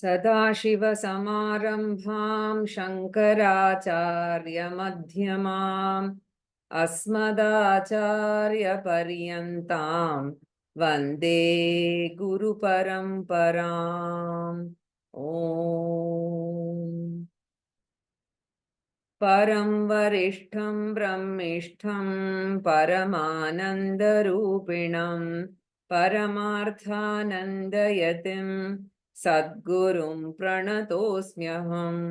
सदाशिवसमारम्भां शङ्कराचार्यमध्यमाम् अस्मदाचार्यपर्यन्तां वन्दे गुरुपरम्पराम्। ॐ परं वरिष्ठं ब्रह्मिष्ठं परमानन्दरूपिणं परमार्थानन्दयतिं सद्गुरुं प्रणतोऽस्म्यहम्।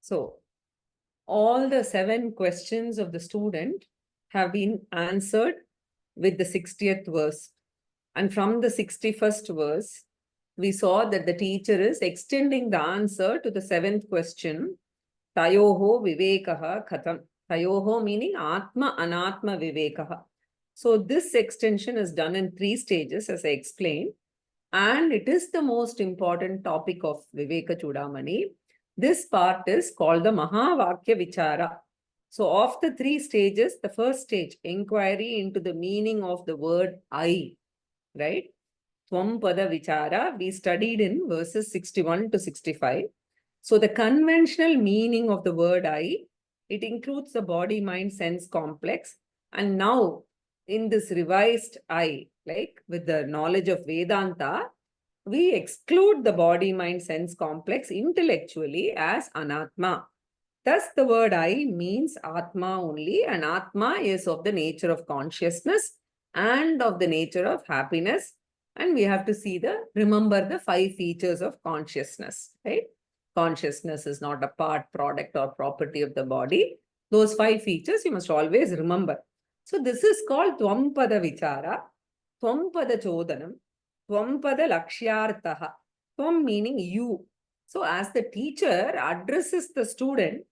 So, all the 7 questions of the student have been answered with the 60th verse. And from the 61st verse, we saw that the teacher is extending the answer to the 7th question, Tayoho Vivekaha Khatam. Tayoho meaning Atma Anatma Vivekaha. So this extension is done in 3 stages, as I explained. And it is the most important topic of Vivekachudamani. This part is called the Mahavakya Vichara. So of the 3 stages, the first stage, inquiry into the meaning of the word I, right? Tvam-pada Vichara, we studied in verses 61 to 65. So the conventional meaning of the word I, it includes the body, mind, sense complex. And now in this revised I, like with the knowledge of Vedanta, we exclude the body, mind, sense complex intellectually as anatma. Thus, the word I means atma only, and atma is of the nature of consciousness and of the nature of happiness. And we have to remember the 5 features of consciousness, right? Consciousness is not a part, product, or property of the body. Those 5 features you must always remember. So this is called Tvampada Vichara, Tvampada Chodanam, Tvampada Lakshyartaha. Tvam meaning you. So as the teacher addresses the student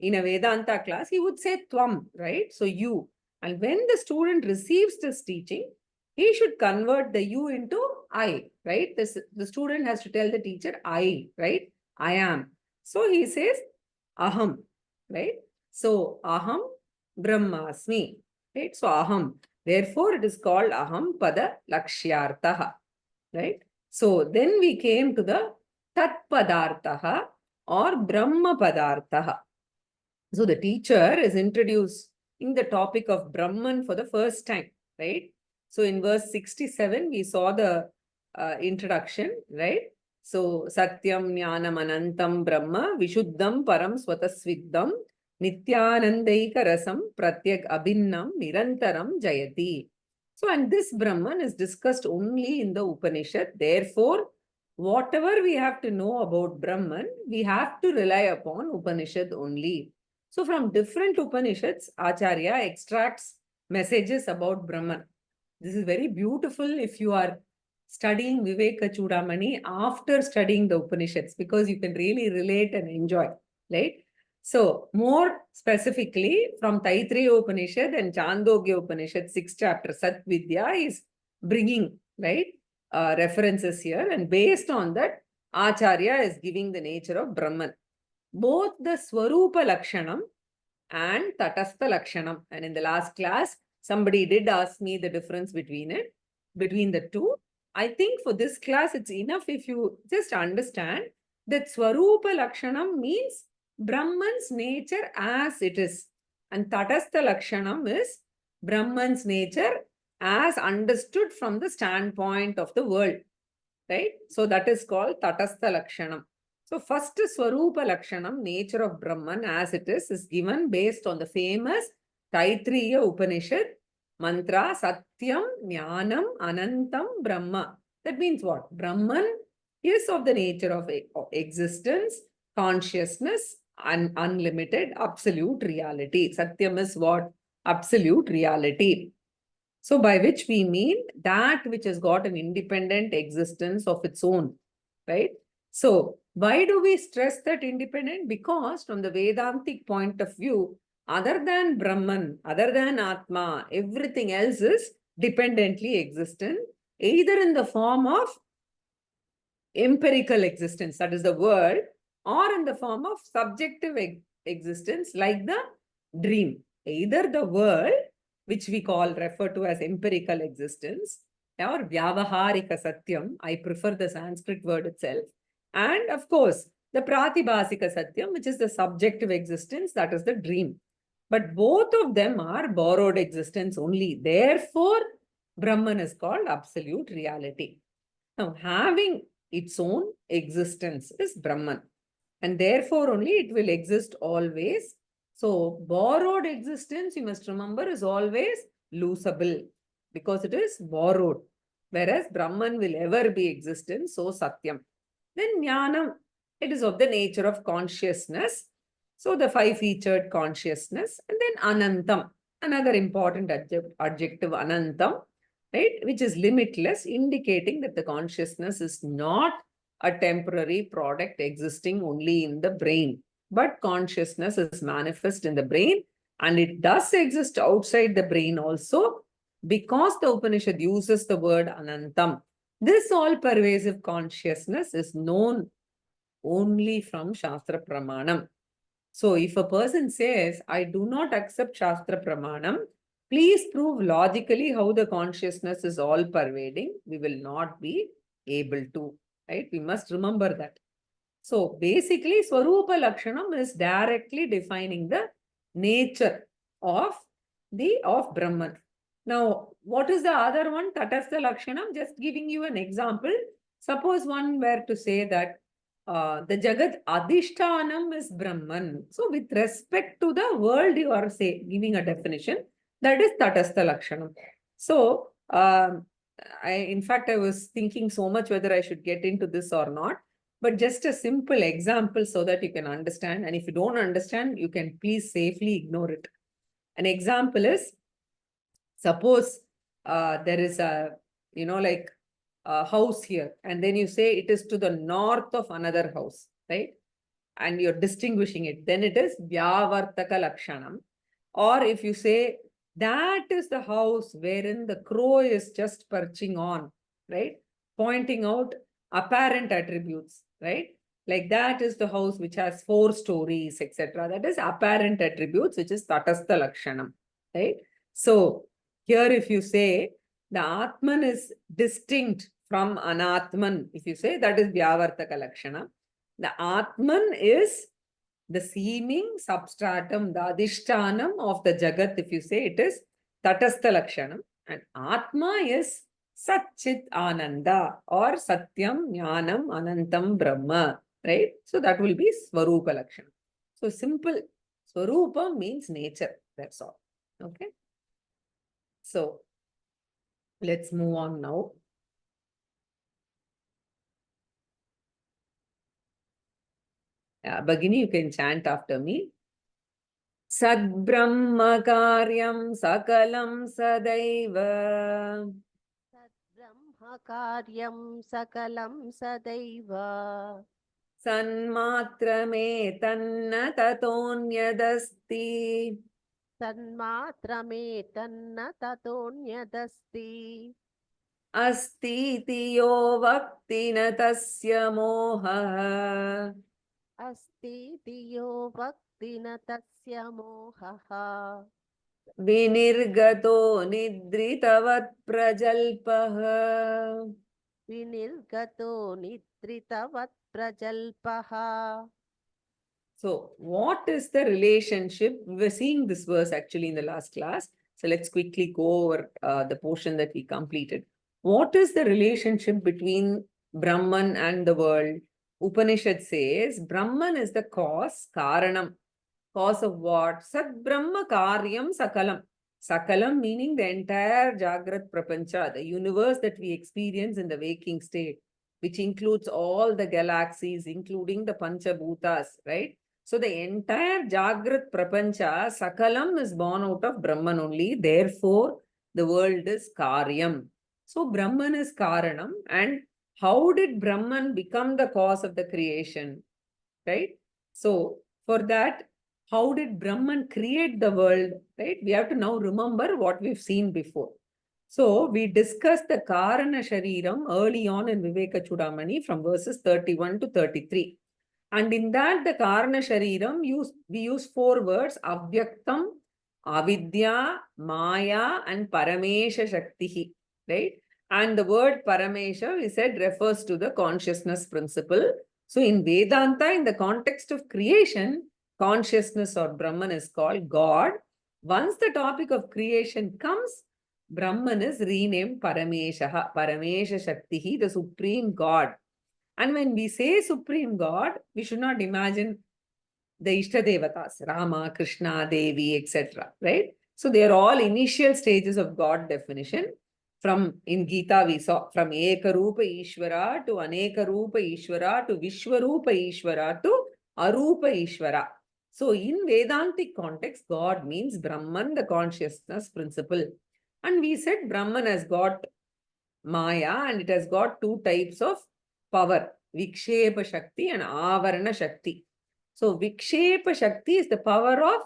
in a Vedanta class, he would say Tvam, right? So you. And when the student receives this teaching, he should convert the you into I, right? The student has to tell the teacher I, right? I am. So he says Aham, right? So Aham Brahmasmi, right? So Aham. Therefore, it is called Aham Pada Lakshyartaha, right? So then we came to the Tat Padartaha or Brahma Padartaha. So the teacher is introducing the topic of Brahman for the first time, right? So in verse 67, we saw the introduction, right? So Satyam Jnanam Anantam Brahma Vishuddham Param Swatasviddham Nityanandaika Rasam Pratyag Abhinnam Nirantaram Jayati. So, and this Brahman is discussed only in the Upanishad. Therefore, whatever we have to know about Brahman, we have to rely upon Upanishad only. So, from different Upanishads, Acharya extracts messages about Brahman. This is very beautiful if you are studying Vivekachudamani after studying the Upanishads, because you can really relate and enjoy, right? So, more specifically, from Taittiriya Upanishad and Chandogya Upanishad, 6th chapter, Sat Vidya is bringing, right, references here. And based on that, Acharya is giving the nature of Brahman. Both the Swarupa Lakshanam and Tatastha Lakshanam. And in the last class, somebody did ask me the difference between the two. I think for this class, it's enough if you just understand that Swarupa Lakshanam means Brahman's nature as it is. And Tatastha Lakshanam is Brahman's nature as understood from the standpoint of the world, right? So that is called Tatastha Lakshanam. So first Swarupa Lakshanam, nature of Brahman as it is given based on the famous Taittiriya Upanishad mantra Satyam Jnanam Anantam Brahma. That means what? Brahman is of the nature of existence, consciousness, and unlimited absolute reality. Satyam is what? Absolute reality. So by which we mean that which has got an independent existence of its own, right? So why do we stress that independent? Because from the Vedantic point of view, other than Brahman, other than Atma, everything else is dependently existent, either in the form of empirical existence, that is the world, or in the form of subjective existence like the dream. Either the world which we refer to as empirical existence, or vyavaharika satyam. I prefer the Sanskrit word itself. And of course, the pratibhasika satyam, which is the subjective existence, that is the dream. But both of them are borrowed existence only. Therefore, Brahman is called absolute reality. Now, having its own existence is Brahman. And therefore, only it will exist always. So, borrowed existence, you must remember, is always losable because it is borrowed. Whereas Brahman will ever be existence, so Satyam. Then Jnanam, it is of the nature of consciousness. So, the five-featured consciousness. And then Anantam, another important adjective, Anantam, right, which is limitless, indicating that the consciousness is not a temporary product existing only in the brain, but consciousness is manifest in the brain, and it does exist outside the brain also, because the Upanishad uses the word Anantam. This all-pervasive consciousness is known only from Shastra Pramanam. So if a person says, I do not accept Shastra Pramanam, please prove logically how the consciousness is all-pervading. We will not be able to, right? We must remember that. So basically, Swarupa Lakshanam is directly defining the nature of Brahman. Now, what is the other one? Tatastha Lakshanam, just giving you an example. Suppose one were to say that the Jagat Adhishtanam is Brahman. So with respect to the world, you are giving a definition. That is Tatastha Lakshanam. So, in fact, I was thinking so much whether I should get into this or not. But just a simple example so that you can understand. And if you don't understand, you can please safely ignore it. An example is, suppose there is a, like a house here. And then you say it is to the north of another house, right? And you're distinguishing it. Then it is Vyavartaka Lakshanam. Or if you say, that is the house wherein the crow is just perching on, right? Pointing out apparent attributes, right? Like that is the house which has 4 stories, etc. That is apparent attributes, which is Tatastha Lakshanam, right? So here if you say the Atman is distinct from Anatman, if you say that is Vyavartaka Lakshana, the Atman is the seeming substratum, the adhishtanam of the Jagat, if you say it is Tatastha Lakshanam, and Atma is Satchit Ananda or Satyam Jnanam Anantam Brahma, right? So that will be Swarupa Lakshana. So simple, Swarupa means nature, that's all. Okay. So let's move on now. Bhagini, you can chant after me. Sadbrahma karyam sakalam sadaiva. Sadbrahma karyam sakalam sadaiva. Sanmatrame tanna tatonyadasti. Sanmatrame tanna tatonyadasti. Astiti yo vaktina tasya moha. Asti tiyo bhaktina tasya mohaha. Vinirgato nidritavat prajalpaha. Vinirgato nitritavat prajalpaha. So what is the relationship? We were seeing this verse actually in the last class. So let's quickly go over the portion that we completed. What is the relationship between Brahman and the world? Upanishad says Brahman is the cause, Karanam. Cause of what? Sat Brahma Karyam Sakalam. Sakalam meaning the entire Jagrat Prapancha, the universe that we experience in the waking state, which includes all the galaxies, including the Panchabhutas, right? So the entire Jagrat Prapancha, Sakalam is born out of Brahman only. Therefore, the world is Karyam. So Brahman is Karanam. And how did Brahman become the cause of the creation? Right? So for that, how did Brahman create the world? Right? We have to now remember what we've seen before. So we discussed the Karana Shariram early on in Vivekachudamani from verses 31 to 33. And in that, the Karana Shariram, we use 4 words, Avyaktam, Avidya, Maya, and Paramesha Shakti, right? And the word Paramesha, we said, refers to the consciousness principle. So in Vedanta, in the context of creation, consciousness or Brahman is called God. Once the topic of creation comes, Brahman is renamed Paramesha, Paramesha Shakti, the supreme God. And when we say supreme God, we should not imagine the Ishtadevatas, Rama, Krishna, Devi, etc. Right? So they are all initial stages of God definition. From in Gita, we saw from Ekarupa Ishvara to Anekarupa Ishvara to Vishwarupa Ishvara to Arupa Ishvara. So in Vedantic context, God means Brahman, the consciousness principle. And we said Brahman has got Maya and it has got two types of power, Vikshepa Shakti and Avarana Shakti. So Vikshepa Shakti is the power of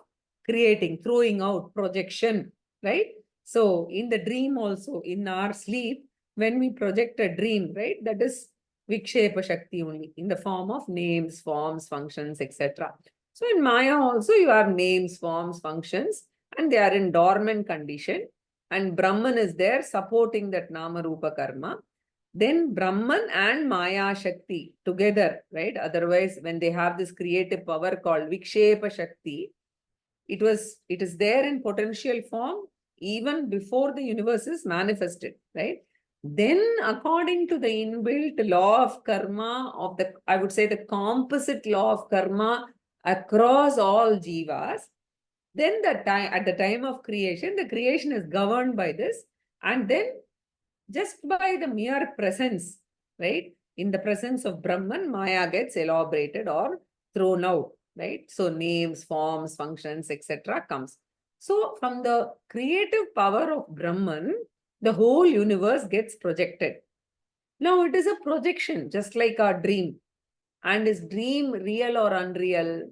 creating, throwing out, projection, right? So in the dream also, in our sleep, when we project a dream, right, that is Vikshepa Shakti only, in the form of names, forms, functions, etc. So in Maya also, you have names, forms, functions, and they are in dormant condition. And Brahman is there supporting that Nama Rupa Karma. Then Brahman and Maya Shakti together, right? Otherwise, when they have this creative power called Vikshepa Shakti, it is there in potential form even before the universe is manifested, right? Then, according to the inbuilt law of karma, of the, I would say, the composite law of karma across all jivas, then at the time of creation, the creation is governed by this, and then just by the mere presence, right? In the presence of Brahman, Maya gets elaborated or thrown out, right? So names, forms, functions, etc. comes. So from the creative power of Brahman, the whole universe gets projected. Now it is a projection, just like our dream. And is dream real or unreal?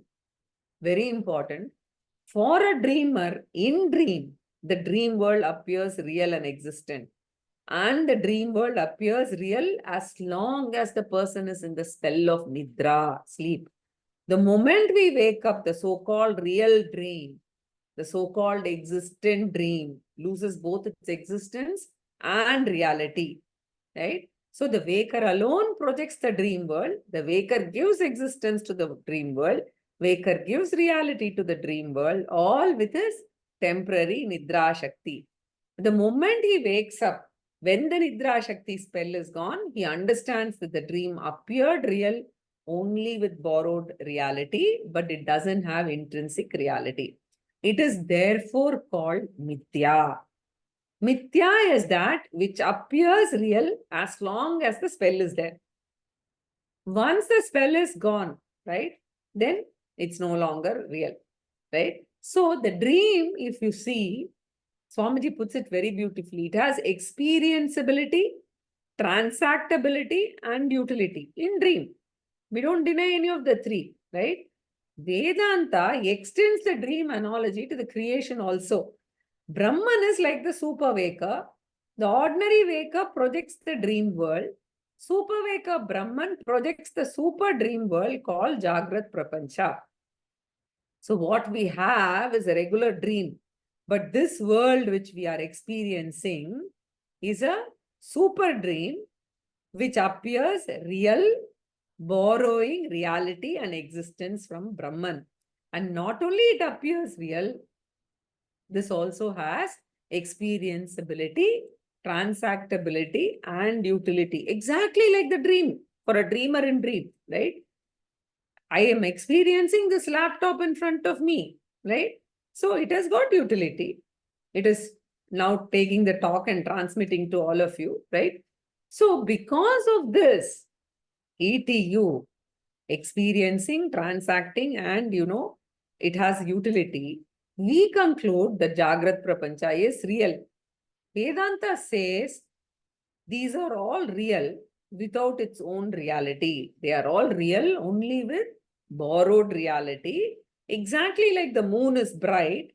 Very important. For a dreamer, in dream, the dream world appears real and existent. And the dream world appears real as long as the person is in the spell of nidra, sleep. The moment we wake up, the so-called real dream, the so-called existent dream, loses both its existence and reality, right? So the waker alone projects the dream world. The waker gives existence to the dream world. Waker gives reality to the dream world, all with his temporary Nidra Shakti. The moment he wakes up, when the Nidra Shakti spell is gone, he understands that the dream appeared real only with borrowed reality, but it doesn't have intrinsic reality. It is therefore called Mithya. Mithya is that which appears real as long as the spell is there. Once the spell is gone, right, then it's no longer real, right? So the dream, if you see, Swamiji puts it very beautifully. It has experienceability, transactability, and utility in dream. We don't deny any of the three, right? Vedanta extends the dream analogy to the creation also. Brahman is like the super waker. The ordinary waker projects the dream world. Super waker Brahman projects the super dream world called Jagrat Prapancha. So what we have is a regular dream. But this world which we are experiencing is a super dream which appears real, borrowing reality and existence from Brahman. And not only it appears real, this also has experienceability, transactability, and utility. Exactly like the dream, for a dreamer in dream, right? I am experiencing this laptop in front of me, right? So it has got utility. It is now taking the talk and transmitting to all of you, right? So because of this, ETU, experiencing, transacting, and it has utility, we conclude that Jagrat Prapancha is real. Vedanta says these are all real without its own reality. They are all real only with borrowed reality. Exactly like the moon is bright,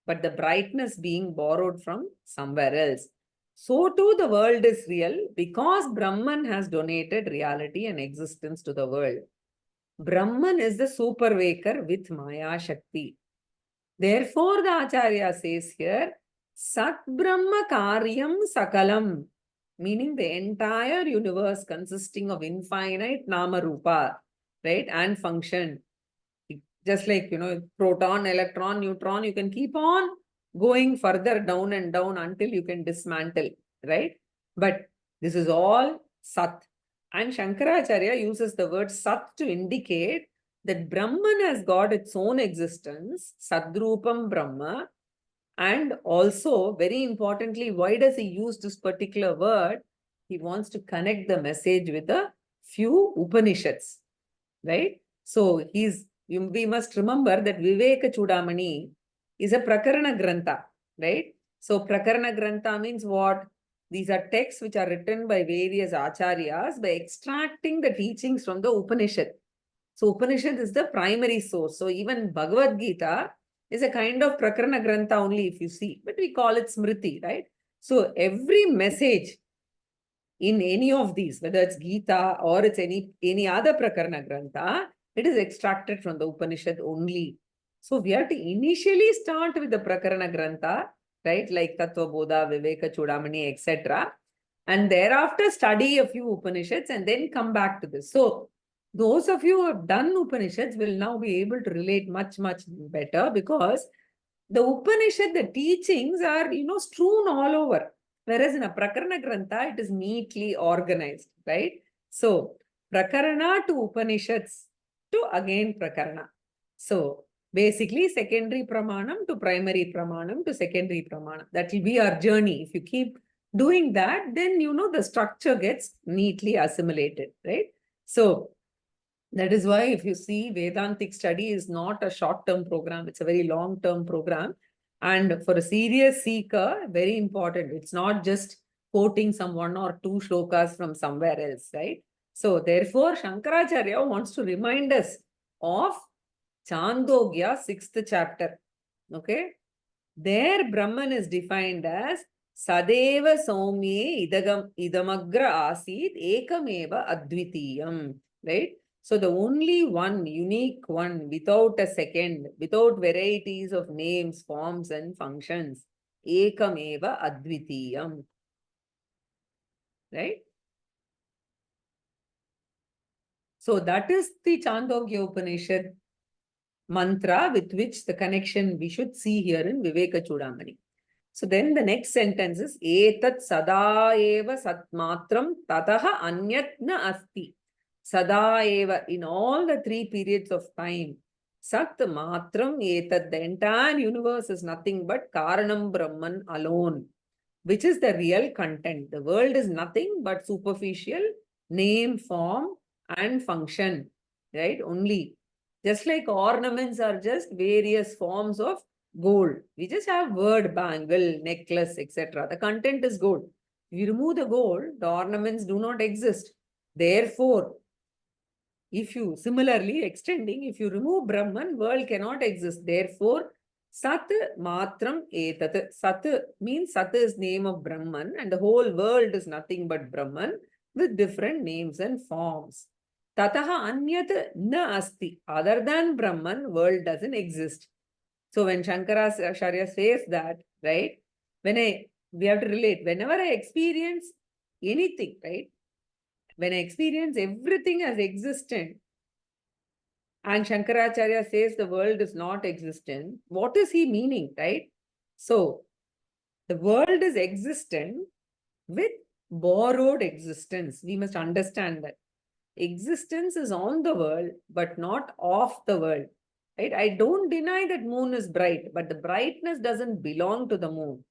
but the brightness being borrowed from somewhere else. So too the world is real because Brahman has donated reality and existence to the world. Brahman is the super waker with Maya Shakti. Therefore, the Acharya says here, Sat Brahma Karyam Sakalam, meaning the entire universe consisting of infinite Nama Rupa, right, and function. Just like, proton, electron, neutron, you can keep on going further down and down until you can dismantle, right? But this is all Sat. And Shankaracharya uses the word Sat to indicate that Brahman has got its own existence, Sadrupam Brahma. And also, very importantly, why does he use this particular word? He wants to connect the message with a few Upanishads, right? So we must remember that Vivekachudamani is a Prakarana Grantha, right? So Prakarana Grantha means what? These are texts which are written by various acharyas by extracting the teachings from the Upanishad. So Upanishad is the primary source. So even Bhagavad Gita is a kind of Prakarana Grantha only if you see, but we call it Smriti, right? So every message in any of these, whether it's Gita or it's any other Prakarana Grantha, it is extracted from the Upanishad only. So we have to initially start with the Prakarana Grantha, right? Like Tattva Bodha, Vivekachudamani, etc. And thereafter study a few Upanishads and then come back to this. So those of you who have done Upanishads will now be able to relate much, much better because the Upanishad, the teachings are, strewn all over. Whereas in a Prakarana Grantha, it is neatly organized, right? So, Prakarana to Upanishads to again Prakarana. So, basically, secondary Pramanam to primary Pramanam to secondary Pramanam. That will be our journey. If you keep doing that, then, the structure gets neatly assimilated, right? So, that is why if you see Vedantic study is not a short-term program, it's a very long-term program. And for a serious seeker, very important. It's not just quoting some one or two shlokas from somewhere else, right? So therefore, Shankaracharya wants to remind us of Chandogya, 6th chapter. Okay? There Brahman is defined as Sadeva Saumye Idamagra Asit Ekameva Advitiyam, right? So the only one, unique one, without a second, without varieties of names, forms and functions. Ekameva Advitiyam. Right? So that is the Chandogya Upanishad mantra with which the connection we should see here in Vivekachudamani. So then the next sentence is Etat sada eva satmatram tataha anyat na asti. Sada eva, in all the 3 periods of time. Sat matram etat, the entire universe is nothing but Karanam Brahman alone, which is the real content. The world is nothing but superficial name, form and function, right? Only. Just like ornaments are just various forms of gold. We just have word, bangle, necklace, etc. The content is gold. If you remove the gold, the ornaments do not exist. Therefore, if you similarly extending, if you remove Brahman, world cannot exist. Therefore, Sat matram etat. Sat means Sat is name of Brahman and the whole world is nothing but Brahman with different names and forms. Tataha anyat na asti. Other than Brahman, world doesn't exist. So when Shankaracharya says that, right, we have to relate, whenever I experience anything, right, when I experience everything as existent, and Shankaracharya says the world is not existent, what is he meaning, right? So the world is existent with borrowed existence. We must understand that. Existence is on the world, but not of the world. Right? I don't deny that moon is bright, but the brightness doesn't belong to the moon.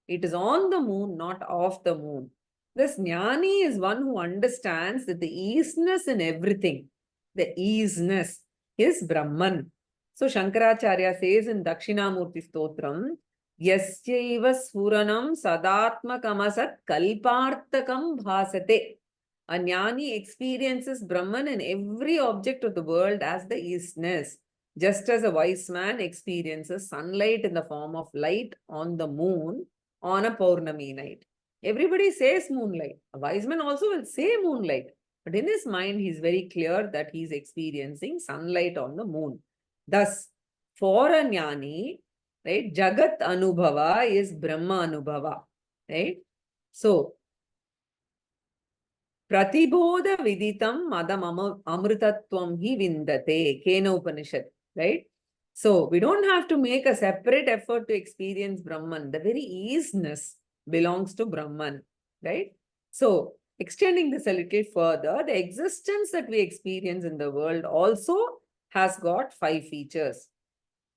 It is on the moon, not of the moon. This jnani is one who understands that the easiness in everything, the easiness is Brahman. So Shankaracharya says in Dakshinamurti Stotram, Yasyaiva Sfuranam Sadatmakamasat Kalpartakam Bhasate. A jnani experiences Brahman in every object of the world as the easiness. Just as a wise man experiences sunlight in the form of light on the moon on a Paurnami night. Everybody says moonlight. A wise man also will say moonlight. But in his mind, he is very clear that he is experiencing sunlight on the moon. Thus, for a jnani, right? Jagat Anubhava is Brahma Anubhava, right? So, Pratibodha Viditam Madam Amrutatvam hi Vindate, Kena Upanishad, right? So, we don't have to make a separate effort to experience Brahman. The very easiness belongs to Brahman, right? So, extending this a little further, the existence that we experience in the world also has got 5 features.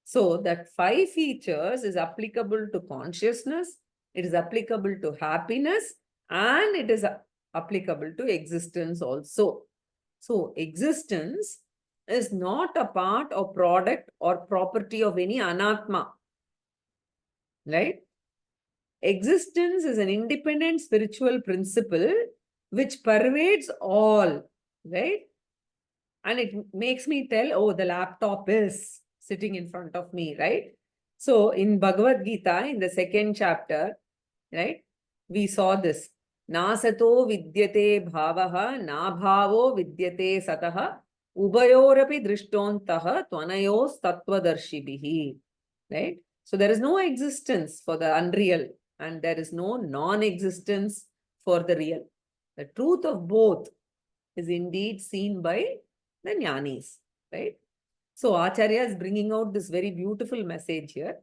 So, that 5 features is applicable to consciousness, it is applicable to happiness, and it is applicable to existence also. So, existence is not a part or product or property of any anatma, right? Existence is an independent spiritual principle which pervades all, right? And it makes me tell, oh, the laptop is sitting in front of me, right? So in Bhagavad Gita, in the 2nd chapter, right, we saw this. Nasato vidyate bhavaha, nabhavo vidyate sataha, ubayorapi drishtontaha, tvanayos tattvadarshibhihi, right? So there is no existence for the unreal and there is no non-existence for the real. The truth of both is indeed seen by the jnanis, right? So Acharya is bringing out this very beautiful message here.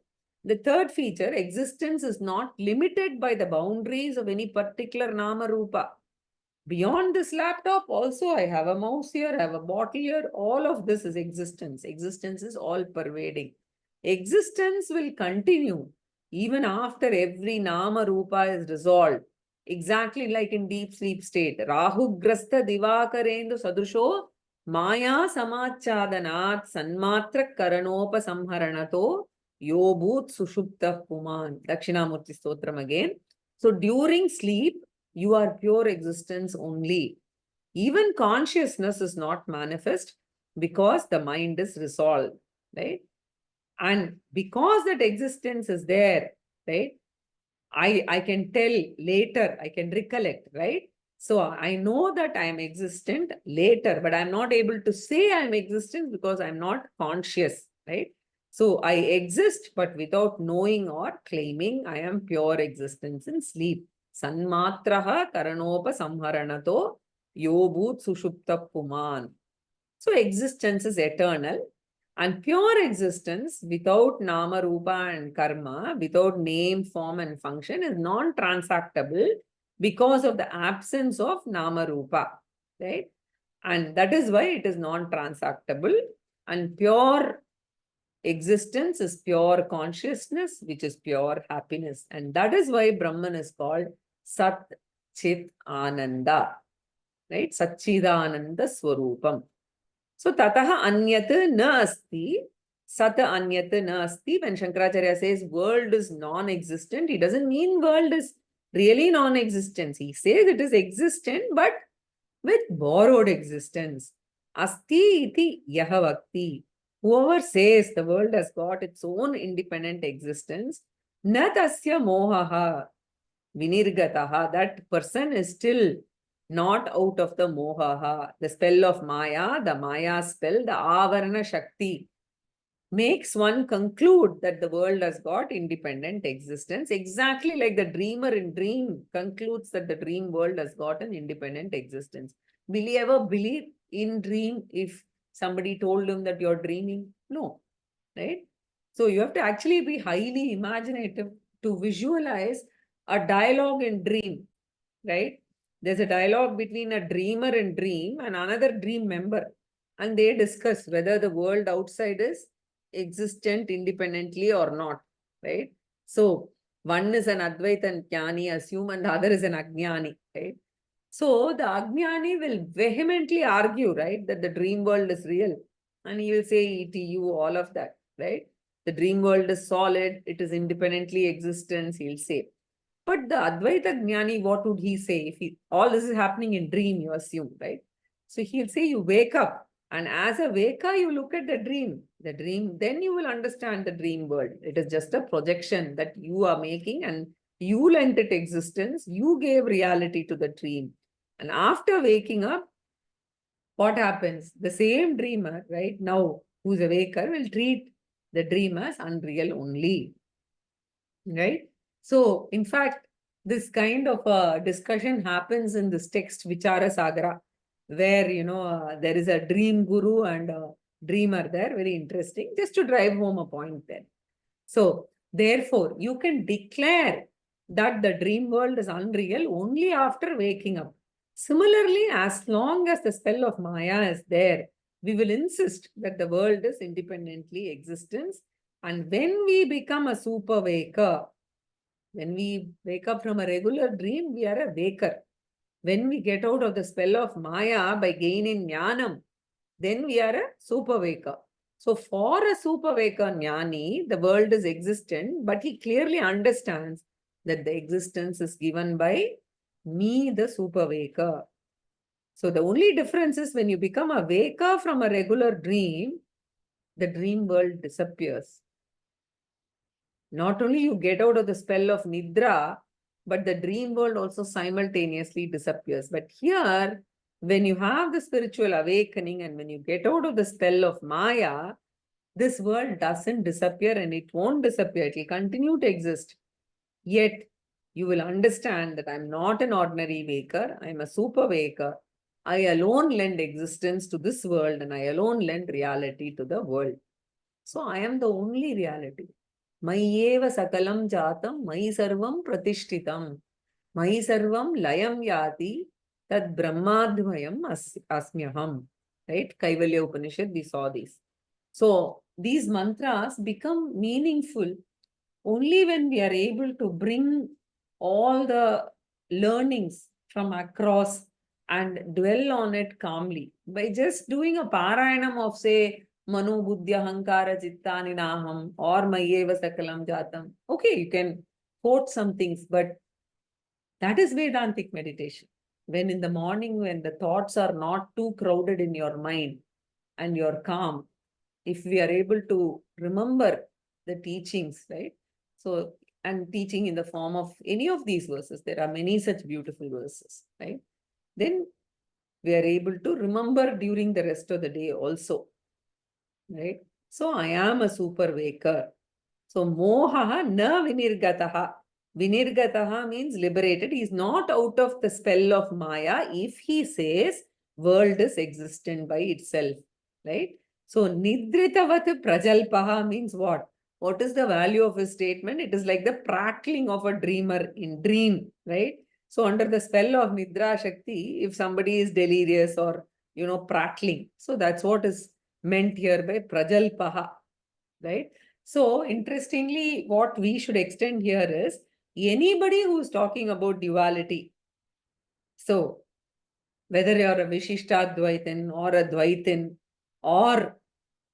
The 3rd feature, existence is not limited by the boundaries of any particular nama rupa. Beyond this laptop also, I have a mouse here, I have a bottle here, all of this is existence. Existence is all pervading. Existence will continue even after every nama rupa is resolved. Exactly like in deep sleep state. Rahu grasta divakarendu sadrusho Maya samachadanat sanmatra karanopa samharanato yobhut sushupta puman. Dakshinamurti Stotram again. So during sleep, you are pure existence only. Even consciousness is not manifest because the mind is resolved, right? And because that existence is there, right? I can tell later, I can recollect, right? So I know that I am existent later, but I'm not able to say I'm existent because I'm not conscious, right? So I exist, but without knowing or claiming I am pure existence in sleep. Sanmatraha karanopa samharanato yobhut sushupta puman. So existence is eternal. And pure existence without nama, rupa, and karma, without name, form, and function is non-transactable because of the absence of nama, rupa, right? And that is why it is non-transactable. And pure existence is pure consciousness, which is pure happiness. And that is why Brahman is called Sat Chit Ananda, right? Satchidananda Swarupam. So tataha anyat na asti, sat anyat na asti. When Shankaracharya says world is non-existent, he doesn't mean world is really non-existence. He says it is existent, but with borrowed existence. Asti iti yahavakti. Whoever says the world has got its own independent existence, na tasya mohaha vinirgataha. That person is still not out of the mohaha, the spell of Maya, the Maya spell, the Avarana Shakti makes one conclude that the world has got independent existence, exactly like the dreamer in dream concludes that the dream world has got an independent existence. Will he ever believe in dream if somebody told him that you're dreaming? No, right? So you have to actually be highly imaginative to visualize a dialogue in dream, right? There's a dialogue between a dreamer in dream and another dream member, and they discuss whether the world outside is existent independently or not, right? So one is an Advaita Jnani, assume, and the other is an Ajnani, right? So the Ajnani will vehemently argue, right, that the dream world is real. And he will say ETU, all of that, right? The dream world is solid, it is independently existence, he'll say. But the Advaita Jnani, what would he say? If all this is happening in dream, you assume, right? So he'll say you wake up, and as a waker, you look at the dream. The dream, then you will understand the dream world. It is just a projection that you are making, and you lent it existence. You gave reality to the dream. And after waking up, what happens? The same dreamer, right now, who's a waker, will treat the dream as unreal only. Right? So, in fact, this kind of discussion happens in this text, Vichara Sagara, where, there is a dream guru and a dreamer there. Very interesting, just to drive home a point there. So, therefore, you can declare that the dream world is unreal only after waking up. Similarly, as long as the spell of Maya is there, we will insist that the world is independently existence. And when we become a super waker, when we wake up from a regular dream, we are a waker. When we get out of the spell of Maya by gaining jnanam, then we are a super waker. So for a super waker jnani, the world is existent, but he clearly understands that the existence is given by me, the super waker. So the only difference is when you become a waker from a regular dream, the dream world disappears. Not only you get out of the spell of Nidra, but the dream world also simultaneously disappears. But here, when you have the spiritual awakening and when you get out of the spell of Maya, this world doesn't disappear and it won't disappear. It will continue to exist. Yet, you will understand that I'm not an ordinary waker. I'm a super waker. I alone lend existence to this world and I alone lend reality to the world. So, I am the only reality. Mayyeva sakalam jatam, mayi sarvam pratishtitam, mayi sarvam layam yati, tad brahmadvayam asmyaham. Right? Kaivalya Upanishad, we saw these. So, these mantras become meaningful only when we are able to bring all the learnings from across and dwell on it calmly. By just doing a parayanam of, say, Manu Buddhya Hankara Chittani Naham or Mayyeva Sakalam Jatam. Okay, you can quote some things, but that is Vedantic meditation. When in the morning, when the thoughts are not too crowded in your mind and you're calm, if we are able to remember the teachings, right? So, and teaching in the form of any of these verses, there are many such beautiful verses, right? Then we are able to remember during the rest of the day also, right? So, I am a super waker. So, moha na vinirgataha. Vinirgataha means liberated. He is not out of the spell of Maya if he says world is existent by itself, right? So, nidritavat prajalpaha means what? What is the value of his statement? It is like the prattling of a dreamer in dream, right? So, under the spell of Nidra Shakti, if somebody is delirious or, prattling, so that's what is meant here by prajalpaha, right? So, interestingly, what we should extend here is anybody who is talking about duality. So, whether you're a Vishishtadvaitin or a Dvaitin or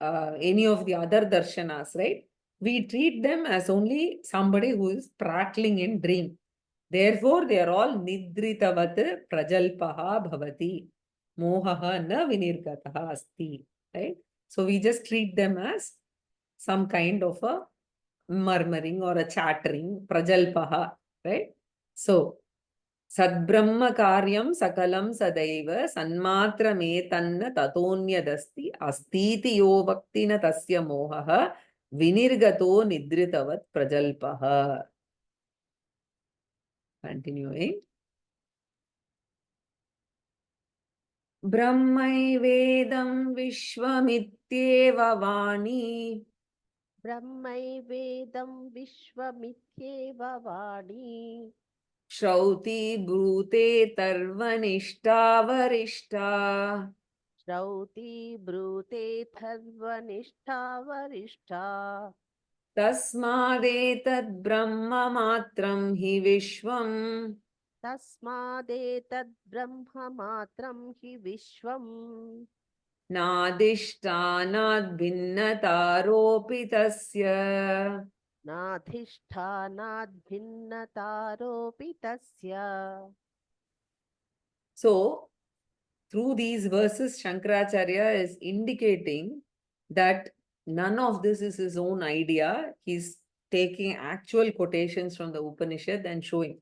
any of the other darshanas, right? We treat them as only somebody who is prattling in dream. Therefore, they are all nidritavat prajalpaha bhavati. Mohaha na vinirgataha asti. Right? So, we just treat them as some kind of a murmuring or a chattering, prajalpaha, right? So, Sadbrahma karyam sakalam sadaiva sanmatra metanna tatonyadasti astiti yo bhaktina tasya mohaha vinirgato nidritavat prajalpaha. Continuing. Brahmaivedam vishwamityeva vani ब्रह्मैवेदं विश्वमित्येव Vani Shrauti brute tarvanishta varishta श्रौति ब्रूते थर्वनिष्ठा वरिष्ठा Tasmadetad brahma matram hi vishwam तस्मादेतद् ब्रह्ममात्रं हि विश्वम् nadishtanad भिन्नतारोपितस्य. नाधिष्ठानाद्भिन्नतारोऽपि तस्य. So, through these verses, Shankaracharya is indicating that none of this is his own idea. He's taking actual quotations from the Upanishad and showing.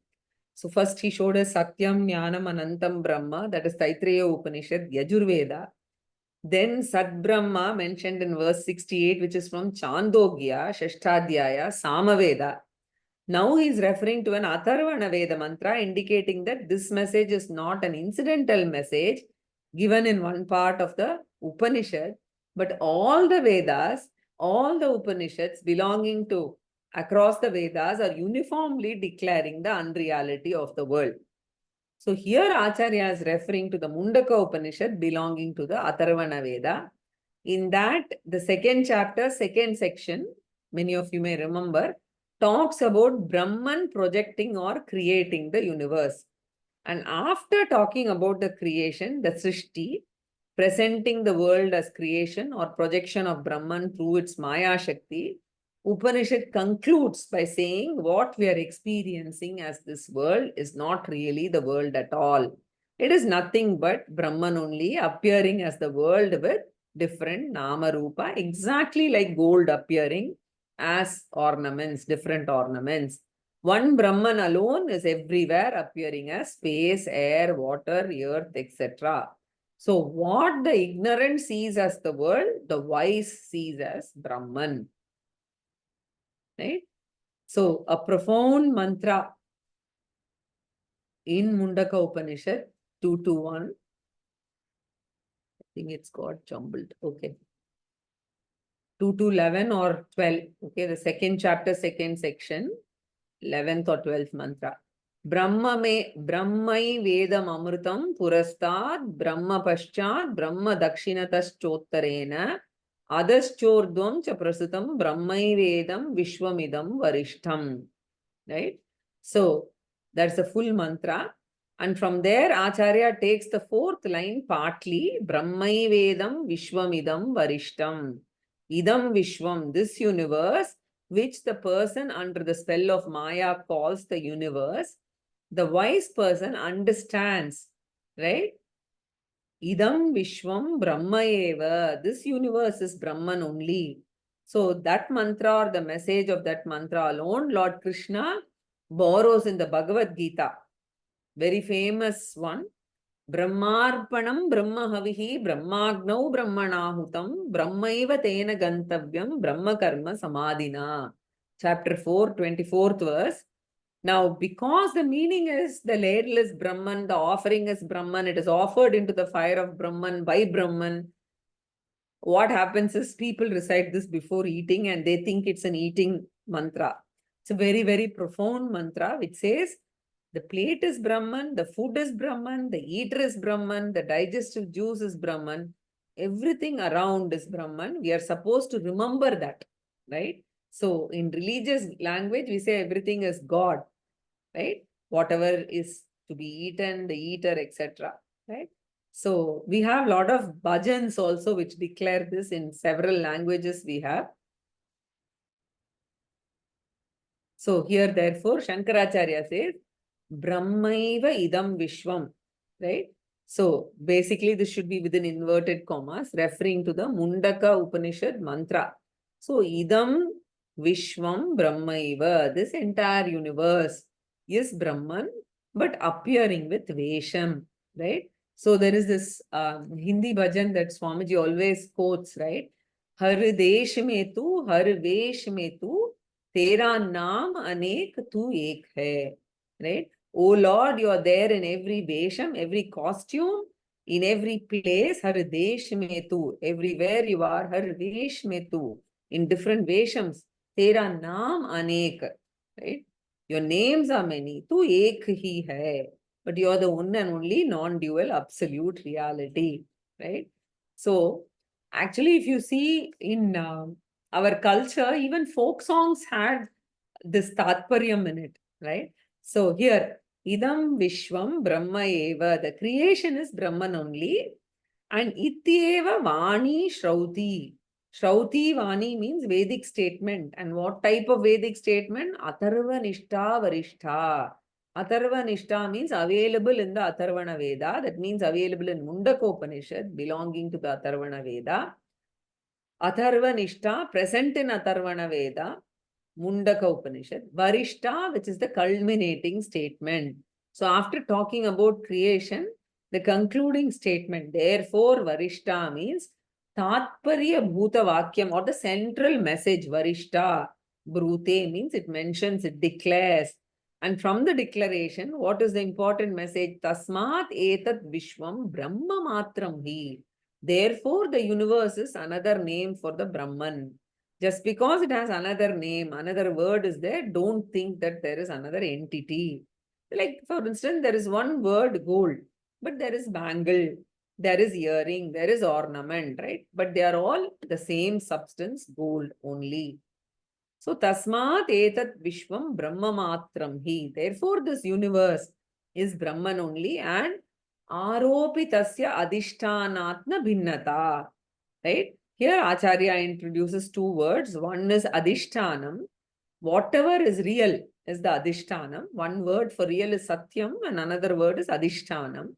So first he showed us Satyam, Jnanam, Anantam, Brahma, that is Taittiriya Upanishad, Yajurveda. Then Sat Brahma mentioned in verse 68, which is from Chandogya, Shashtadhyaya, Samaveda. Now he is referring to an Atharvana Veda mantra, indicating that this message is not an incidental message given in one part of the Upanishad, but all the Vedas, all the Upanishads belonging to across the Vedas are uniformly declaring the unreality of the world. So here Acharya is referring to the Mundaka Upanishad belonging to the Atharvana Veda. In that, the second chapter, second section, many of you may remember, talks about Brahman projecting or creating the universe. And after talking about the creation, the Srishti, presenting the world as creation or projection of Brahman through its Maya Shakti, Upanishad concludes by saying what we are experiencing as this world is not really the world at all. It is nothing but Brahman only appearing as the world with different Nama Rupa, exactly like gold appearing as ornaments, different ornaments. One Brahman alone is everywhere appearing as space, air, water, earth, etc. So what the ignorant sees as the world, the wise sees as Brahman. Right? So a profound mantra in Mundaka Upanishad 221. I think it's got jumbled. Okay. 2 to 11 or 12. Okay, the second chapter, second section, 11th or 12th mantra. Brahmai Vedam Amrutam Purastad Brahma Paschat Brahma Dakshinatas Chottarena Adaschordvam cha prasutam Brahmai Vedam Vishwamidam Varishtam. Right? So that's the full mantra. And from there, Acharya takes the fourth line partly. Brahmai Vedam Vishwamidam Varishtam. Idam Vishwam, this universe, which the person under the spell of Maya calls the universe, the wise person understands, right? Idam Vishwam Brahma eva. This universe is Brahman only. So that mantra or the message of that mantra alone, Lord Krishna borrows in the Bhagavad Gita. Very famous one. Brahmarpanam Brahmahavihi Brahmagnau Brahmanahutam Brahmaiva Tena Gantavyam Brahma Karma Samadhina. Chapter 4, 24th verse. Now, because the meaning is the ladle is Brahman, the offering is Brahman, it is offered into the fire of Brahman by Brahman. What happens is people recite this before eating and they think it's an eating mantra. It's a very, very profound mantra which says, the plate is Brahman, the food is Brahman, the eater is Brahman, the digestive juice is Brahman, everything around is Brahman. We are supposed to remember that, right? So in religious language, we say everything is God, right? Whatever is to be eaten, the eater, etc., right? So we have a lot of bhajans also which declare this in several languages we have. So here, therefore, Shankaracharya says, Brahmaiva idam vishwam, right? So basically this should be within inverted commas, referring to the Mundaka Upanishad mantra. So idam vishwam Brahmaiva, this entire universe is Brahman, but appearing with Vesham, right? So there is this Hindi bhajan that Swamiji always quotes, right? Har desh mein tu, har vesh mein tu, tera naam anek tu ek hai, right? Oh Lord, you are there in every vesham, every costume, in every place, har desh mein tu, everywhere you are, har vesh mein tu, in different veshams, tera naam anek, right? Your names are many, tu ek hi hai, but you are the one and only non-dual absolute reality, right? So actually, if you see in our culture, even folk songs had this tatparyam in it, right? So here, idam vishwam brahma eva, the creation is Brahman only, and ityeva vani shrauti. Shrauti vani means Vedic statement. And what type of Vedic statement? Atharva nishtha varishtha. Atharva nishtha means available in the Atharvana Veda. That means available in Mundaka Upanishad, belonging to the Atharvana Veda. Atharva nishtha, present in Atharvana Veda, Mundaka Upanishad. Varishta, which is the culminating statement. So after talking about creation, the concluding statement, therefore Varishta means Tatparya Bhuta Vakyam, or the central message, Varishta, Brute means it mentions, it declares. And from the declaration, what is the important message? Tasmat etat vishwam brahma matram hi. Therefore, the universe is another name for the Brahman. Just because it has another name, another word is there, don't think that there is another entity. Like, for instance, there is one word gold, but there is bangle, there is earring, there is ornament, right? But they are all the same substance, gold only. So, tasmat etat vishwam brahma matram hi. Therefore, this universe is Brahman only, and aropitasya adhishtanatna bhinnata. Right? Here, Acharya introduces two words. One is adhishtanam. Whatever is real is the adhishtanam. One word for real is satyam, and another word is adhishtanam.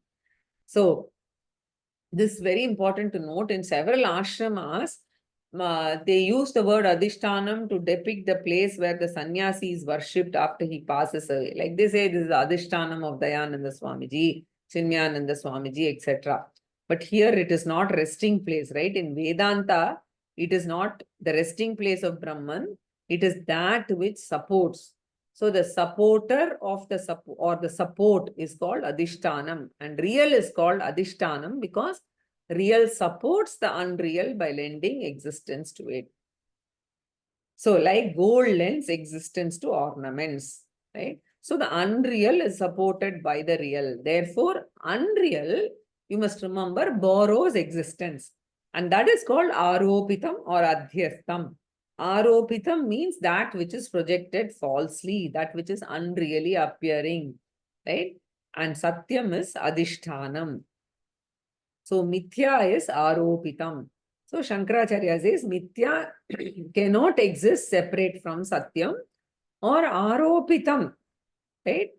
So, this is very important to note. In several ashramas, they use the word adhishtanam to depict the place where the sannyasi is worshipped after he passes away. Like they say, this is the adhishtanam of Dayananda Swamiji, Chinmayananda Swamiji, etc. But here it is not resting place, right? In Vedanta, it is not the resting place of Brahman. It is that which supports. So the supporter of the support is called adhishtanam, and real is called adhishtanam because real supports the unreal by lending existence to it. So like gold lends existence to ornaments, right? So the unreal is supported by the real. Therefore, unreal, you must remember, borrows existence. And that is called aropitam or adhyastam. Aropitam means that which is projected falsely, that which is unreally appearing, right? And satyam is adhishtanam. So mithya is aropitam. So Shankaracharya says mithya cannot exist separate from satyam, or aropitam, right?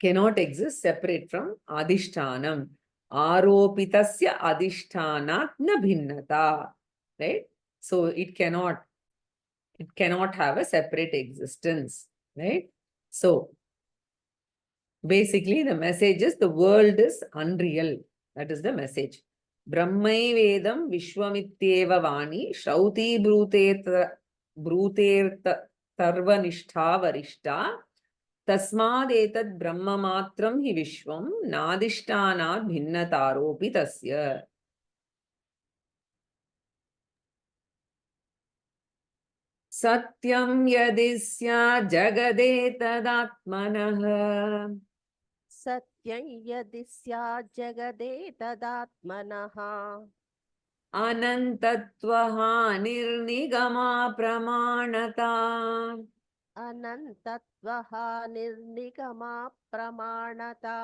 Cannot exist separate from adhishtanam. Aropitasya adhishtanat na bhinnata, right? So it cannot have a separate existence, right? So basically the message is the world is unreal. That is the message. Brahmai Vedam Vishwamityeva Vani Shrauti Bruterta Tarvanishtha Varishta Tasmad Etat Brahma Matram Hi Vishwam Nadishtanat Bhinnataropitasya. Satyam Yadisya Jagadetatmanah सत्यं यदि स्यात् जगदे तदात्मनः अनन्तत्वः निर्निगमा प्रमाणता अनन्तत्वः निर्निगमा प्रमाणता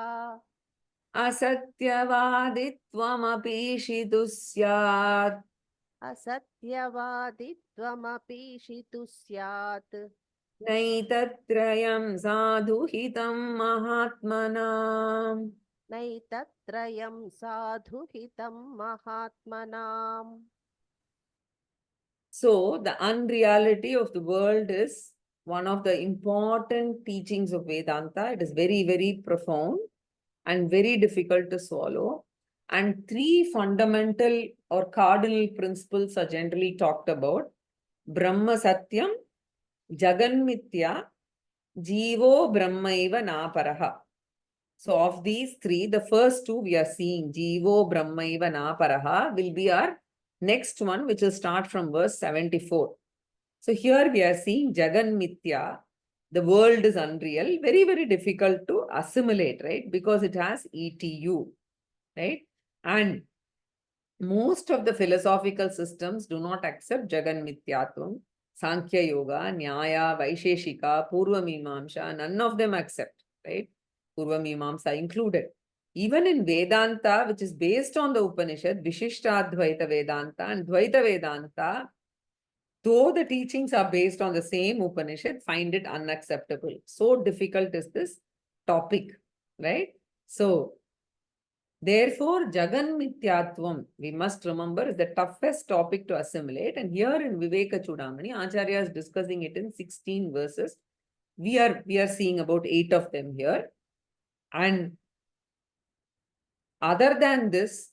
असत्यवादित्वमपीशितु स्यात् असत्यवादित्वमपीशितु स्यात् नैतत्त्रयं साधुहितं महात्मनाम्. नैतत्त्रयं साधुहितं महात्मनाम्. So, the unreality of the world is one of the important teachings of Vedanta. It is very, very profound and very difficult to swallow. And three fundamental or cardinal principles are generally talked about: Brahma Satyam, Jagan Mithya, Jivo Brahmaiva Naparaha. So, of these three, the first two we are seeing, Jivo Brahmaiva Naparaha, will be our next one, which will start from verse 74. So, here we are seeing Jagan Mithya. The world is unreal, very, very difficult to assimilate, right? Because it has ETU, right? And most of the philosophical systems do not accept Jagan Mithyatvam. Sankhya Yoga, Nyaya, Vaisheshika, Purva Mimamsa, none of them accept, right? Purva Mimamsa included. Even in Vedanta, which is based on the Upanishad, Vishishtadvaita Vedanta and Dvaita Vedanta, though the teachings are based on the same Upanishad, find it unacceptable. So difficult is this topic, right? So, therefore, Jagan Mithyatvam, we must remember, is the toughest topic to assimilate. And here in Vivekachudamani, Acharya is discussing it in 16 verses. We are seeing about 8 of them here. And other than this,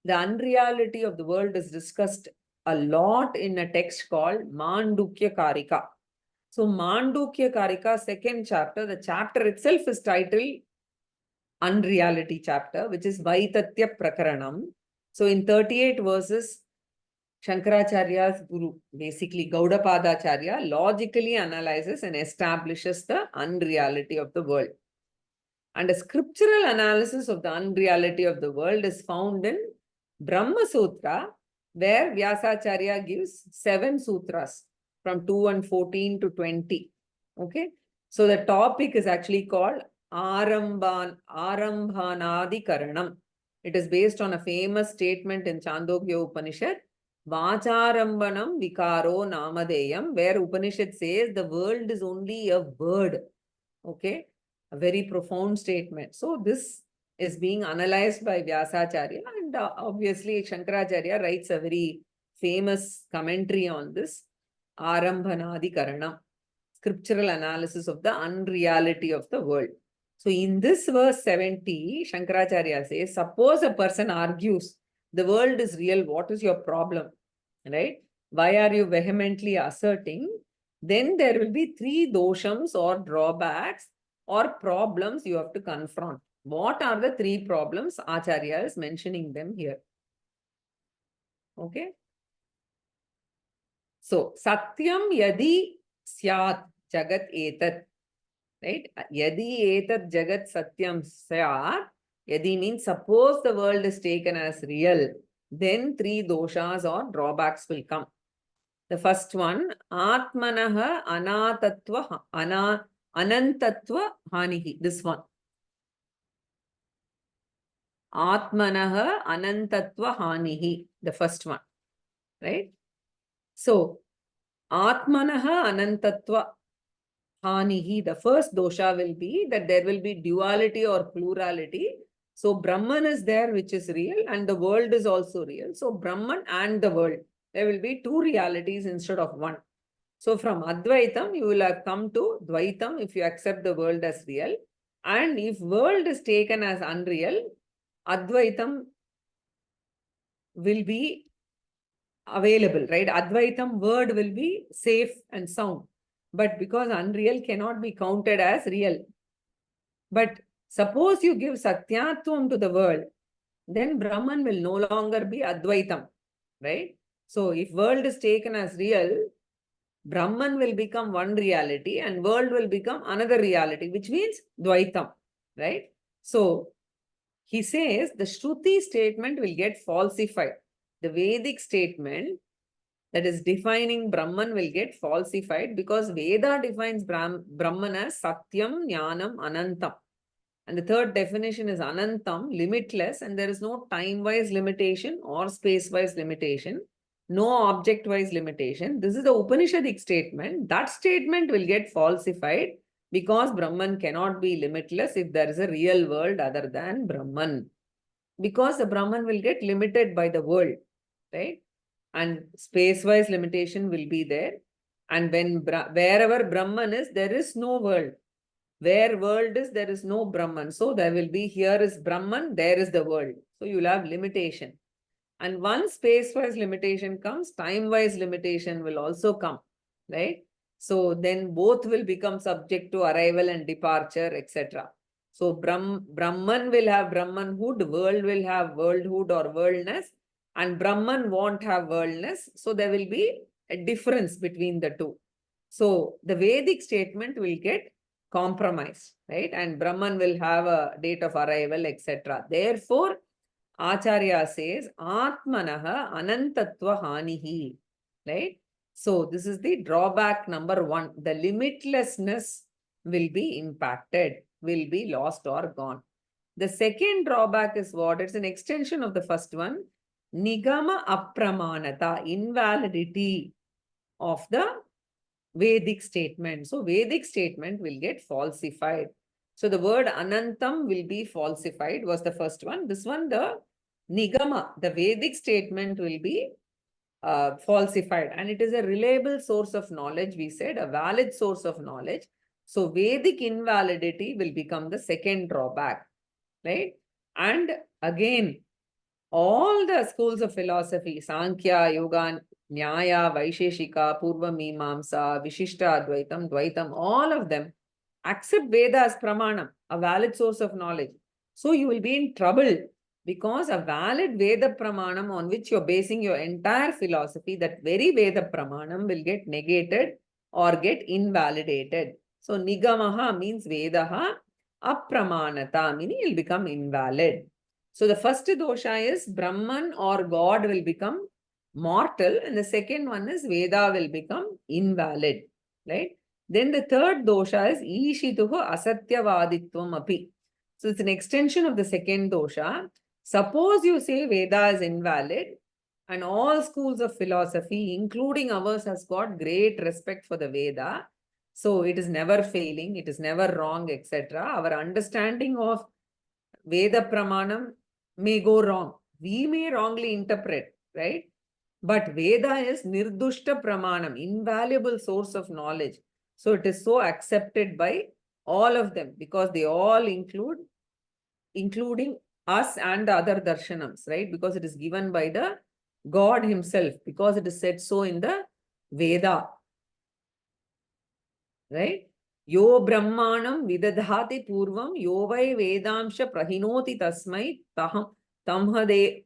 The unreality of the world is discussed a lot in a text called Mandukya Karika. So Mandukya Karika, second chapter, the chapter itself is titled Unreality chapter, which is Vaitatya Prakaranam. So in 38 verses, Shankaracharya's guru, basically Gaudapadacharya, logically analyzes and establishes the unreality of the world. And a scriptural analysis of the unreality of the world is found in Brahma Sutra, where Vyasacharya gives 7 sutras from 2 and 14 to 20. Okay. So the topic is actually called Arambhanadi Karanam. It is based on a famous statement in Chandogya Upanishad, Vacharambanam Vikaro Namadeyam, where Upanishad says the world is only a word. Okay. A very profound statement. So this is being analyzed by Vyasacharya, and obviously Shankaracharya writes a very famous commentary on this, Arambhanadi Karanam, scriptural analysis of the unreality of the world. So in this verse 70, Shankaracharya says, suppose a person argues, the world is real, what is your problem? Right? Why are you vehemently asserting? Then there will be 3 doshams or drawbacks or problems you have to confront. What are the 3 problems? Acharya is mentioning them here. Okay. So, Satyam yadi syat jagat etat. Right? Yadi etat jagat satyam syat. Yadi means suppose the world is taken as real, then 3 doshas or drawbacks will come. The first one, Atmanaha anatatva anantatva hanihi. This one. Atmanaha anantatva hanihi. The first one. Right? So, Atmanaha anantatva hanihi. The first dosha will be that there will be duality or plurality. So, Brahman is there, which is real, and the world is also real. So, Brahman and the world. There will be 2 realities instead of 1. So from Advaitam, you will have come to Dvaitam if you accept the world as real. And if world is taken as unreal, Advaitam will be available, right? Advaitam word will be safe and sound. But because unreal cannot be counted as real. But suppose you give Satyatvam to the world, then Brahman will no longer be Advaitam, right? So if world is taken as real, Brahman will become one reality and world will become another reality, which means Dvaitam, right? So he says the Shruti statement will get falsified. The Vedic statement that is defining Brahman will get falsified because Veda defines Brahman as Satyam, Jnanam, Anantam. And the third definition is Anantam, limitless, and there is no time-wise limitation or space-wise limitation. No object-wise limitation. This is the Upanishadic statement. That statement will get falsified because Brahman cannot be limitless if there is a real world other than Brahman. Because the Brahman will get limited by the world, right? And space-wise limitation will be there. And wherever Brahman is, there is no world. Where world is, there is no Brahman. So there will be, here is Brahman, there is the world. So you will have limitation. And once space-wise limitation comes, time-wise limitation will also come, right? So then both will become subject to arrival and departure, etc. So Brahman will have Brahmanhood, world will have worldhood or worldness, and Brahman won't have worldness. So there will be a difference between the two. So the Vedic statement will get compromised, right? And Brahman will have a date of arrival, etc. Therefore, Acharya says, Atmanaha anantatva hanihi, right? So this is the drawback number 1. The limitlessness will be impacted, will be lost or gone. The second drawback is what? It's an extension of the first one. Nigama apramanata, invalidity of the Vedic statement. So Vedic statement will get falsified. So the word Anantam will be falsified was the first one. This one, the Nigama, the Vedic statement will be falsified. And it is a reliable source of knowledge, we said, a valid source of knowledge. So Vedic invalidity will become the second drawback, right? And again, all the schools of philosophy, Sankhya, Yoga, Nyaya, Vaisheshika, Purva Mimamsa, Vishishta Advaitam, Dvaitam, all of them accept Veda as Pramanam, a valid source of knowledge. So you will be in trouble because a valid Veda Pramanam on which you're basing your entire philosophy, that very Veda Pramanam will get negated or get invalidated. So Nigamaha means Vedaha, Apramanata, meaning it will become invalid. So the first dosha is Brahman or God will become mortal, and the second one is Veda will become invalid, right? Then the third dosha is Ishituhu Asatyavaditvam api. So it's an extension of the second dosha. Suppose you say Veda is invalid, and all schools of philosophy, including ours, has got great respect for the Veda. So it is never failing, it is never wrong, etc. Our understanding of Veda Pramanam may go wrong. We may wrongly interpret, right? But Veda is Nirdushta Pramanam, invaluable source of knowledge. So it is so accepted by all of them because they all including us and the other darshanams, right? Because it is given by the God himself, because it is said so in the Veda, right? Yo Brahmanam vidadhati purvam yo vai vedamsha prahinoti tasmai tamhade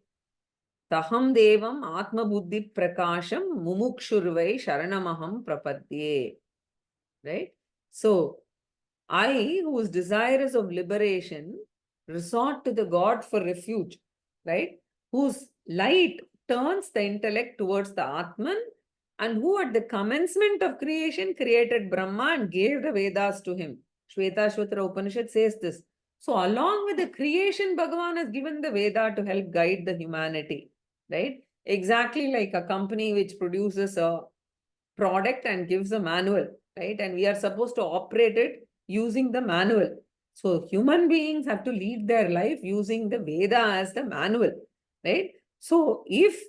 taham devam atma buddhi prakasham mumukshurvai sharanamaham prapadye. Right? So, I, who is desirous of liberation, resort to the God for refuge, right? Whose light turns the intellect towards the Atman, and who at the commencement of creation created Brahma and gave the Vedas to him. Shvetashvatara Upanishad says this. So, along with the creation, Bhagavan has given the Veda to help guide the humanity, right? Exactly like a company which produces a product and gives a manual, right? And we are supposed to operate it using the manual. So human beings have to lead their life using the Veda as the manual, right? So if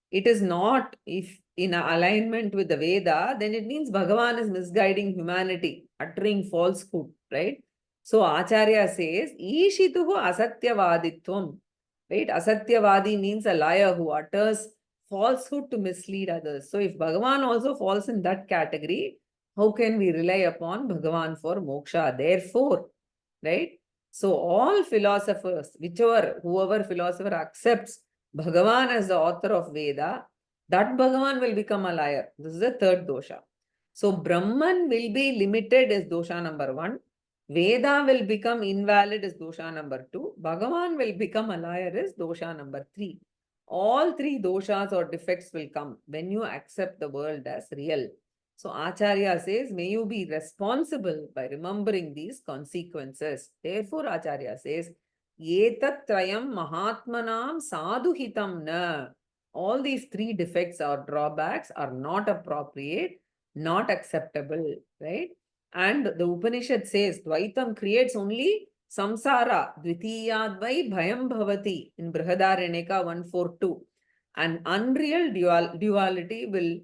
it is not, if in alignment with the Veda, then it means Bhagavan is misguiding humanity, uttering falsehood, right? So Acharya says, Ishituhu asatyavaditvam, right? Asatyavadi means a liar who utters falsehood to mislead others. So if Bhagavan also falls in that category, how can we rely upon Bhagavan for moksha? Therefore, right? So all philosophers, whoever philosopher accepts Bhagavan as the author of Veda, that Bhagavan will become a liar. This is the third dosha. So Brahman will be limited as dosha number 1. Veda will become invalid as dosha number 2. Bhagavan will become a liar as dosha number 3. All three doshas or defects will come when you accept the world as real. So Acharya says, may you be responsible by remembering these consequences. Therefore, Acharya says, Yetatrayam mahatmanam sadhuhitam na. All these three defects or drawbacks are not appropriate, not acceptable, right? And the Upanishad says, Dvaitam creates only samsara, dvitiyadvai bhayam bhavati in Brihadaranyaka 142. An unreal duality will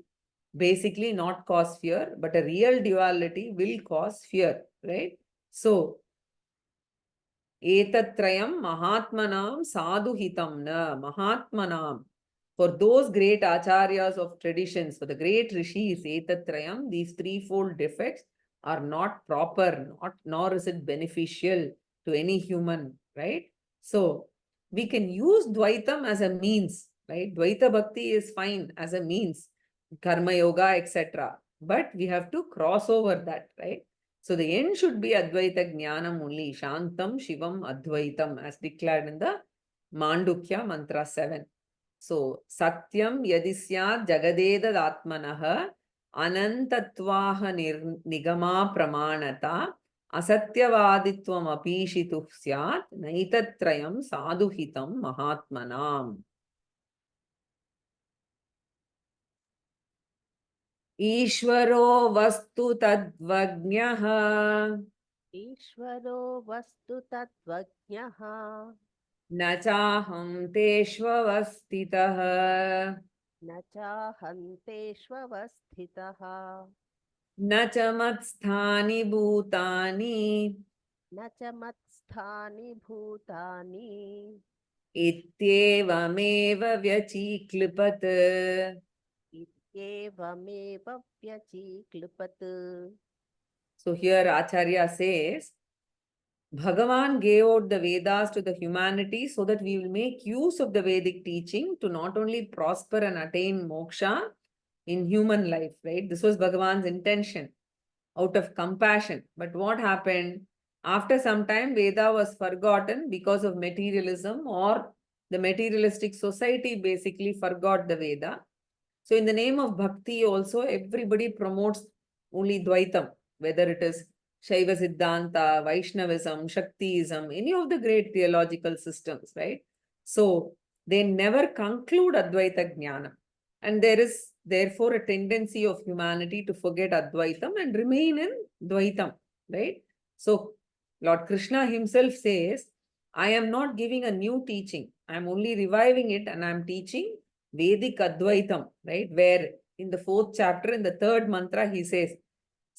basically not cause fear, but a real duality will cause fear, right? So, Etatrayam Mahatmanam Sadhuhitam na Mahatmanam. For those great acharyas of traditions, for the great rishis, Etatrayam, these threefold defects are not proper, nor is it beneficial to any human, right? So, we can use Dvaitam as a means, right? Dvaita Bhakti is fine as a means, Karma Yoga, etc. But we have to cross over that, right? So the end should be Advaita Jnanam only, Shantam Shivam Advaitam, as declared in the Mandukya Mantra 7. So Satyam Yadisyat Jagadedad Atmanaha Anantatvaha Nigama Pramanata Asatyavaditvam Apishitu Syat Naitatrayam Sadhuhitam Mahatmanam. Ishvaro vastu tadvajnyaha Ishvaro vastu tatvajnyaha na chaham teshvavastitaha na chahanteshvavasthitaha na cha matsthani bhutani na cha matsthani bhutani Ityevameva vyachiklipat. इत्येवमेव व्यचीक्लृपत्. So here Acharya says, Bhagavan gave out the Vedas to the humanity so that we will make use of the Vedic teaching to not only prosper and attain moksha in human life, right? This was Bhagavan's intention out of compassion. But what happened? After some time, Veda was forgotten because of materialism, or the materialistic society basically forgot the Veda. So in the name of bhakti also, everybody promotes only Dvaitam, whether it is Shaiva Siddhanta, Vaishnavism, Shaktiism, any of the great theological systems, right? So they never conclude Advaita Jnana. And there is therefore a tendency of humanity to forget Advaitam and remain in Dvaitam, right? So Lord Krishna himself says, I am not giving a new teaching. I am only reviving it, and I am teaching Vedic Advaitam, right? Where in the 4th chapter, in the 3rd mantra, he says,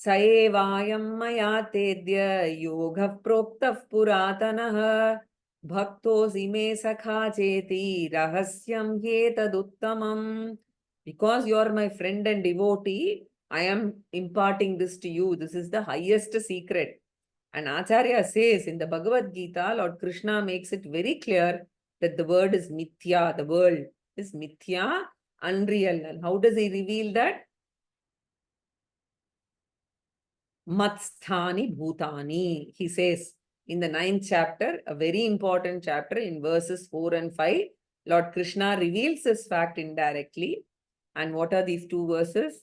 Saevayam maya tedya yoga proptah puratanaha bhaktos ime sakha cheti rahasyam hetaduttamam. Because you are my friend and devotee, I am imparting this to you. This is the highest secret. And Acharya says in the Bhagavad Gita, Lord Krishna makes it very clear that the word is mithya, the world is mithya, unreal. And how does he reveal that? Matsthani bhutani. He says in the 9th chapter, a very important chapter in verses 4 and 5, Lord Krishna reveals this fact indirectly. And what are these 2 verses?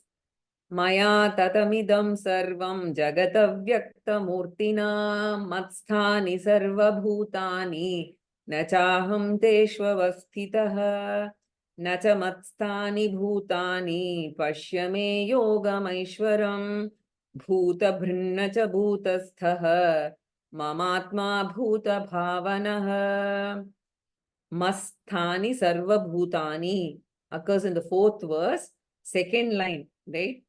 Maya tatamidam sarvam jagatavyaktamurtina matsthani sarvabhutani nachaham teshvavasthitah nacha matsthani bhutani pashyame yogamaishwaram bhutabhrinna cha bhutasthah mamatma bhuta bhavanah. Masthani sarvabhutani occurs in the 4th verse, 2nd line, right?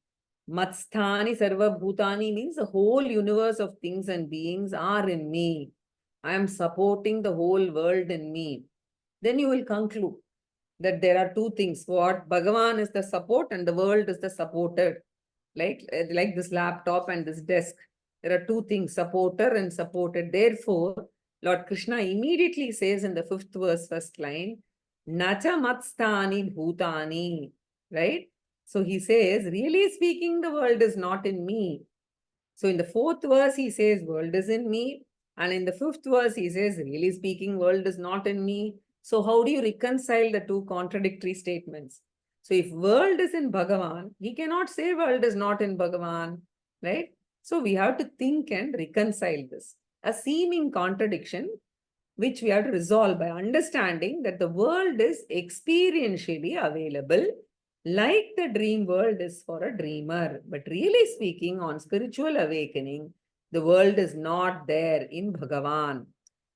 Matsthani sarva bhutani means the whole universe of things and beings are in me. I am supporting the whole world in me. Then you will conclude that there are 2 things. What? Bhagavan is the support and the world is the supported. Like this laptop and this desk. There are 2 things, supporter and supported. Therefore, Lord Krishna immediately says in the 5th verse, 1st line, Nacha matstani bhutani, right? So he says, really speaking, the world is not in me. So in the 4th verse, he says, world is in me. And in the 5th verse, he says, really speaking, world is not in me. So how do you reconcile the 2 contradictory statements? So if world is in Bhagavan, he cannot say world is not in Bhagavan, right? So we have to think and reconcile this. A seeming contradiction, which we have to resolve by understanding that the world is experientially available, like the dream world is for a dreamer. But really speaking, on spiritual awakening, the world is not there in Bhagavan.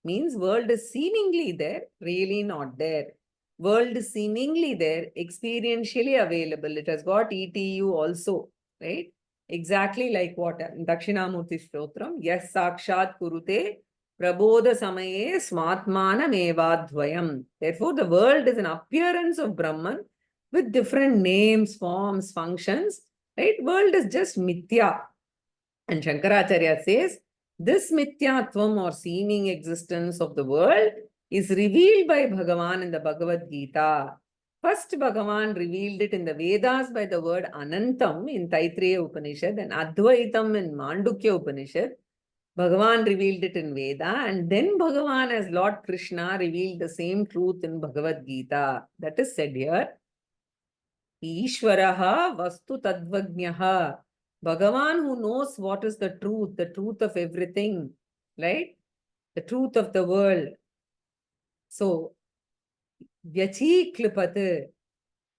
Means world is seemingly there, really not there. World is seemingly there, experientially available. It has got ETU also, right? Exactly like what? In Dakshinamurti Stotram, yes, sakshat kurute prabodha samaye smatmanam evadvayam. Therefore, the world is an appearance of Brahman with different names, forms, functions, right? World is just mithya. And Shankaracharya says, this mithyatvam or seeming existence of the world is revealed by Bhagavan in the Bhagavad Gita. First, Bhagavan revealed it in the Vedas by the word Anantam in Taittiriya Upanishad and Advaitam in Mandukya Upanishad. Bhagavan revealed it in Veda, and then Bhagavan as Lord Krishna revealed the same truth in Bhagavad Gita. That is said here. Ishvaraha vastu tadvajnaha. Bhagavan who knows what is the truth of everything, right? The truth of the world. So, vyachiklipat,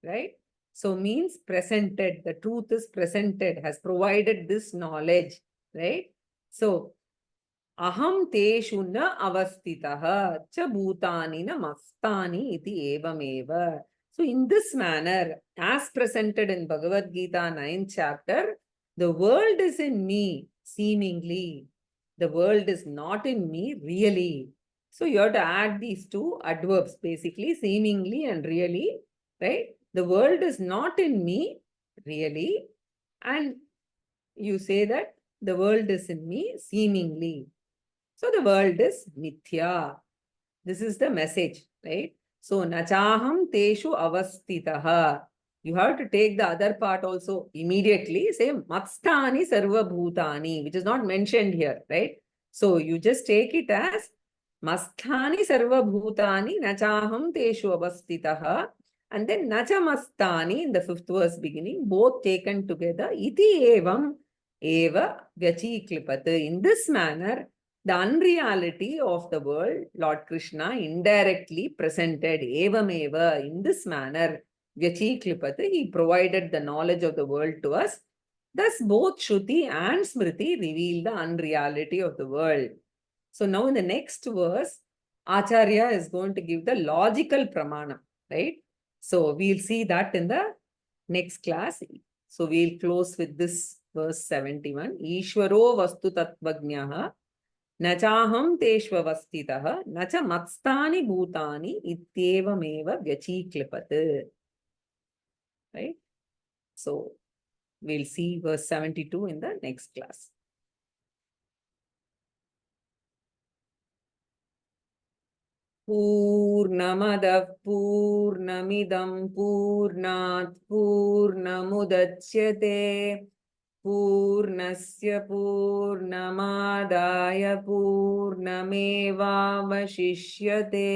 right? So means presented. The truth is presented, has provided this knowledge, right? So, aham teshu na avastitaha cha bhutani na mastani iti evameva. So in this manner, as presented in Bhagavad Gita 9th chapter, the world is in me, seemingly. The world is not in me, really. So you have to add these two adverbs, basically, seemingly and really, right? The world is not in me, really. And you say that the world is in me, seemingly. So the world is mithya. This is the message, right? So, nachaham teshu avastitaha. You have to take the other part also immediately. Say, matstani sarva bhutani, which is not mentioned here, right? So, you just take it as masthani sarva bhutani nachaham teshu avastitaha. And then nachamastani in the fifth verse beginning, both taken together. Iti evam eva vyachiklipata. In this manner, the unreality of the world, Lord Krishna indirectly presented evameva in this manner. Vyachiklipata, he provided the knowledge of the world to us. Thus, both Shruti and Smriti reveal the unreality of the world. So now in the next verse, Acharya is going to give the logical pramana, right? So we'll see that in the next class. So we'll close with this verse 71. Ishvaro vastu tattvajnaha न चाहं तेष्वस्थितः न च मत्स्थानि भूतानि इत्येवमेव व्यचीक्लिपत्. Right? So we'll see verse 72 in the next class. पूर्णमदः पूर्णमिदं पूर्णात् पूर्णमुदच्यते पूर्णस्य पूर्णमादाय पूर्णमेवावशिष्यते.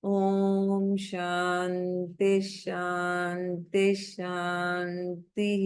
ॐ शान्ति शान्ति शान्तिः.